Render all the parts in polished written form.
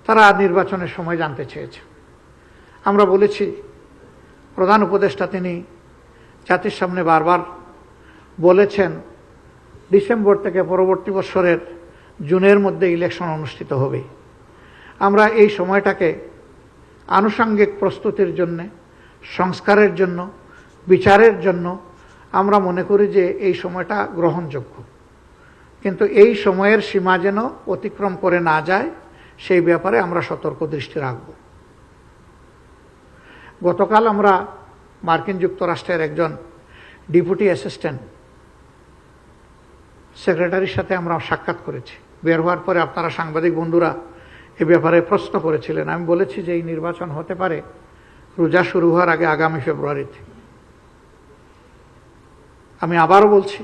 তারা নির্বাচনের সময় জানতে চেয়েছে। আমরা বলেছি, প্রধান উপদেষ্টা তিনি জাতির সামনে বারবার বলেছেন ডিসেম্বর থেকে পরবর্তী বছরের জুনের মধ্যে ইলেকশন অনুষ্ঠিত হবে। আমরা এই সময়টাকে আনুষঙ্গিক প্রস্তুতির জন্য, সংস্কারের জন্য, বিচারের জন্য আমরা মনে করি যে এই সময়টা গ্রহণযোগ্য। কিন্তু এই সময়ের সীমা যেন অতিক্রম করে না যায় সেই ব্যাপারে আমরা সতর্ক দৃষ্টি রাখব। গতকাল আমরা মার্কিন যুক্তরাষ্ট্রের একজন ডেপুটি অ্যাসিস্ট্যান্ট সেক্রেটারির সাথে আমরা সাক্ষাৎ করেছি। বের হওয়ার পরে আপনারা সাংবাদিক বন্ধুরা এ ব্যাপারে প্রশ্ন করেছিলেন। আমি বলেছি যে এই নির্বাচন হতে পারে রোজা শুরু হওয়ার আগে, আগামী ফেব্রুয়ারিতে। আমি আবারও বলছি,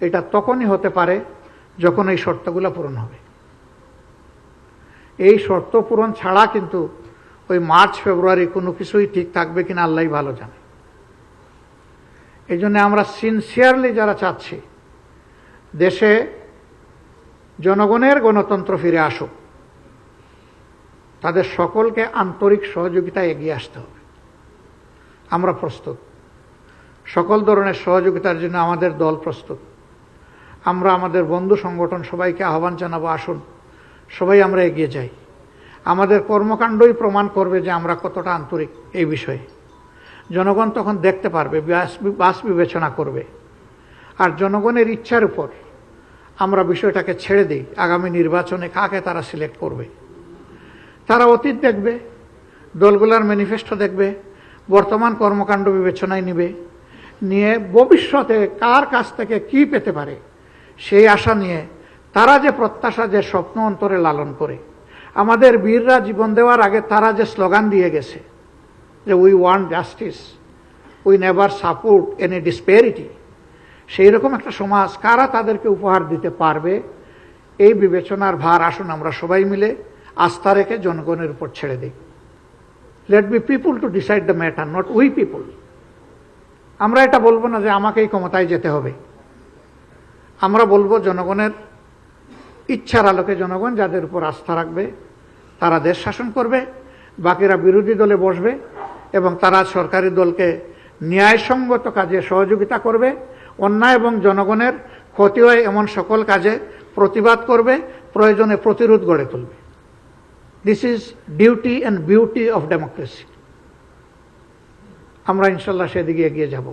এটা তখনই হতে পারে যখন এই শর্তগুলো পূরণ হবে। এই শর্ত পূরণ ছাড়া কিন্তু ওই মার্চ ফেব্রুয়ারি কোনো কিছুই ঠিক থাকবে কিনা আল্লাহই ভালো জানে। এই জন্য আমরা সিনসিয়ারলি যারা চাচ্ছি দেশে জনগণের গণতন্ত্র ফিরে আসুক, তাদের সকলকে আন্তরিক সহযোগিতায় এগিয়ে আসতে হবে। আমরা প্রস্তুত, সকল ধরনের সহযোগিতার জন্য আমাদের দল প্রস্তুত। আমরা আমাদের বন্ধু সংগঠন সবাইকে আহ্বান জানাবো, আসুন সবাই আমরা এগিয়ে যাই। আমাদের কর্মকাণ্ডই প্রমাণ করবে যে আমরা কতটা আন্তরিক এই বিষয়ে। জনগণ তখন দেখতে পারবে, বাস বিবেচনা করবে। আর জনগণের ইচ্ছার উপর আমরা বিষয়টাকে ছেড়ে দিই, আগামী নির্বাচনে কাকে তারা সিলেক্ট করবে। তারা অতীত দেখবে, দলগুলার ম্যানিফেস্টো দেখবে, বর্তমান কর্মকাণ্ড বিবেচনায় নিবে, নিয়ে ভবিষ্যতে কার কাছ থেকে কি পেতে পারে সেই আশা নিয়ে তারা যে প্রত্যাশা, যে স্বপ্ন অন্তরে লালন করে। আমাদের বীররা জীবন দেওয়ার আগে তারা যে স্লোগান দিয়ে গেছে যে we want justice, we never support any disparity, সেই রকম একটা সমাজ কারা তাদেরকে উপহার দিতে পারবে, এই বিবেচনার ভার আসুন আমরা সবাই মিলে আস্থা রেখে জনগণের উপর ছেড়ে দিই। Let be people to decide the matter, not we people. আমরা এটা বলবো না যে আমাকেই ক্ষমতায় যেতে হবে। আমরা বলবো জনগণের ইচ্ছার আলোকে জনগণ যাদের উপর আস্থা রাখবে তারা দেশ শাসন করবে, বাকিরা বিরোধী দলে বসবে এবং তারা সরকারি দলকে ন্যায়সঙ্গত কাজে সহযোগিতা করবে, অন্যায় এবং জনগণের ক্ষতি হয় এমন সকল কাজে প্রতিবাদ করবে, প্রয়োজনে প্রতিরোধ গড়ে তুলবে। This is duty and beauty of democracy. আমরা ইনশাল্লাহ সেদিকে এগিয়ে যাব।